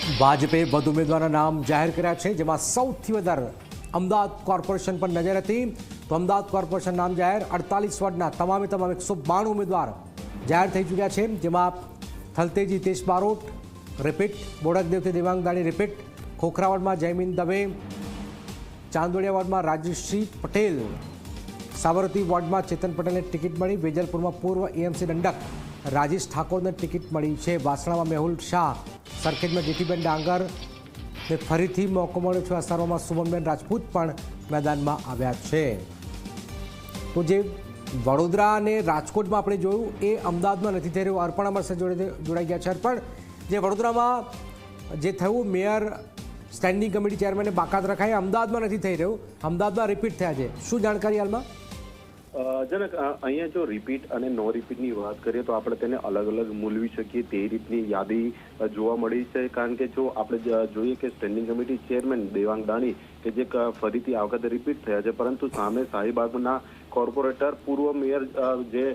ભાજપે વધુ ઉમેદવારના નામ જાહેર કર્યા છે, જેમાં સૌથી વધારે અમદાવાદ કોર્પોરેશન પર નજર હતી. તો અમદાવાદ કોર્પોરેશન નામ જાહેર 48 વોર્ડના તમામે તમામ 192 ઉમેદવાર જાહેર થઈ ચૂક્યા છે, જેમાં થલતેજ હિતેશ બારોટ રિપીટ, બોડકદેવથી દેવાંગ દાણી રિપીટ, ખોખરા વોર્ડમાં જયમીન દવે, ચાંદોડિયા વોર્ડમાં રાજશ્રી પટેલ, સાબરમતી વોર્ડમાં ચેતન પટેલને ટિકિટ મળી, વેજલપુરમાં પૂર્વ એએમસી દંડક રાજેશ ઠાકોરને ટિકિટ મળી છે, વાસણામાં મેહુલ શાહ, સરખેજમાં જેઠીબેન ડાંગરને ફરીથી મોકો મળ્યો છે, અસારોમાં સુમનબેન રાજપૂત પણ મેદાનમાં આવ્યા છે. તો જે વડોદરા અને રાજકોટમાં આપણે જોયું એ અમદાવાદમાં નથી થઈ રહ્યું. અર્પણ અમારી સાથે જોડાઈ ગયા છે. અર્પણ, જે વડોદરામાં જે થયું મેયર સ્ટેન્ડિંગ કમિટી ચેરમેનને બાકાત રખાય, અમદાવાદમાં નથી થઈ રહ્યું, અમદાવાદમાં રિપીટ થયા છે, શું જાણકારી હાલમાં? જનક, અહીંયા જો રિપીટ અને નો રિપીટની વાત કરીએ તો આપણે તેને અલગ અલગ મૂલવી શકીએ તે રીતની યાદી જોવા મળી છે. કારણ કે જો આપણે જોઈએ કે standing committee chairman Devang Dani કે જે ફરીથી આ વખતે રિપીટ થયા છે, પરંતુ સામે શાહીબાગના કોર્પોરેટર પૂર્વ મેયર જે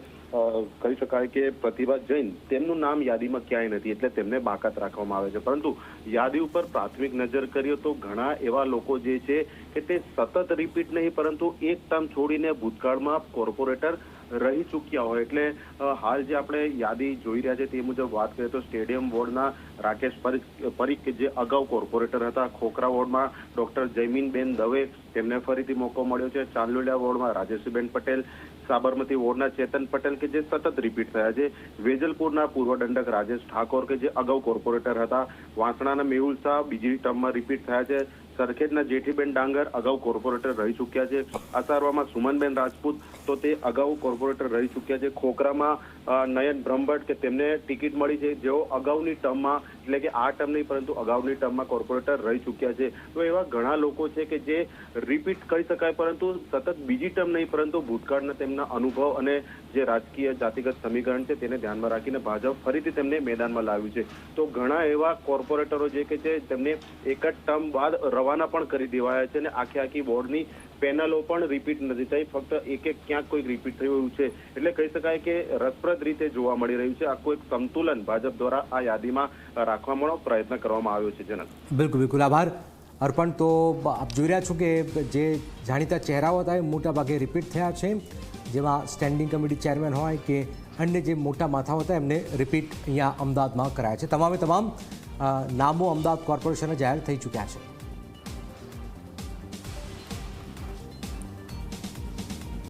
કહી શકાય કે પ્રતિભા જૈન, તેમનું નામ યાદીમાં ક્યાંય નથી, એટલે તેમને બાકાત રાખવામાં આવે છે. પરંતુ યાદી ઉપર પ્રાથમિક નજર કરીએ તો ઘણા એવા લોકો જે છે કે તે સતત રિપીટ નહીં પરંતુ એક ટર્મ છોડીને ભૂતકાળમાં કોર્પોરેટર રહી ચૂક્યા હોય. એટલે હાલ જે આપણે યાદી જોઈ રહ્યા છે તે મુજબ વાત કરીએ તો સ્ટેડિયમ વોર્ડના રાકેશ પરીખ કે જે અગાઉ કોર્પોરેટર હતા, ખોખરા વોર્ડમાં ડોક્ટર જયમીનબેન દવે, તેમને ફરીથી મોકો મળ્યો છે, ચાંદોડિયા વોર્ડમાં રાજેશબેન પટેલ, સાબરમતી વોર્ડના ચેતન પટેલ કે જે સતત રિપીટ થયા છે, વેજલપુરના પૂર્વ દંડક રાજેશ ઠાકોર કે જે અગાઉ કોર્પોરેટર હતા, વાસણાના મેહુલ શાહ બીજી ટર્મમાં રિપીટ થયા છે, સરખેજના જેઠીબેન ડાંગર અગાઉ કોર્પોરેટર રહી ચૂક્યા છે, અસારવામાં સુમનબેન રાજપૂત તો તે અગાઉ કોર્પોરેટર રહી ચૂક્યા છે, ખોખરામાં નયન બ્રહ્મભટ્ટ કે તેમને ટિકિટ મળી છે, જેઓ અગાઉની ટર્મમાં એટલે કે આ ટર્મ નહીં પરંતુ અગાઉની ટર્મમાં કોર્પોરેટર રહી ચૂક્યા છે. તો એવા ઘણા લોકો છે કે જે રિપીટ કહી શકાય પરંતુ સતત બીજી ટર્મ નહીં પરંતુ ભૂતકાળના તેમના અનુભવ અને જે રાજકીય જાતિગત સમીકરણ છે તેને ધ્યાનમાં રાખીને ભાજપ ફરીથી તેમને મેદાનમાં લાવ્યું છે. તો ઘણા એવા કોર્પોરેટરો જે કે છે તેમને એક જ ટર્મ બાદ રવાના પણ કરી દેવાયા છે અને આખી બોર્ડની પેનલો પણ રિપીટ નથી થઈ, ફક્ત એક ક્યાંક કોઈ રિપીટ થયું છે. એટલે કહી શકાય કે રસપ્રદ રીતે જોવા મળી રહ્યું છે. આખું એક સંતુલન ભાજપ દ્વારા આ યાદીમાં રાખવાનો પ્રયત્ન કરવામાં આવ્યો છે. જનક, બિલકુલ બિલકુલ આભાર અર્પણ. તો આપ જોઈ રહ્યા છો કે જે જાણીતા ચહેરાઓ હતા એ મોટા ભાગે રિપીટ થયા છે, જેમાં સ્ટેન્ડિંગ કમિટી ચેરમેન હોય કે અન્ય જે મોટા માથાઓ હતા એમને રિપીટ અહીંયા અમદાવાદમાં કરાયા છે. તમામે તમામ નામો અમદાવાદ કોર્પોરેશને જાહેર થઈ ચૂક્યા છે.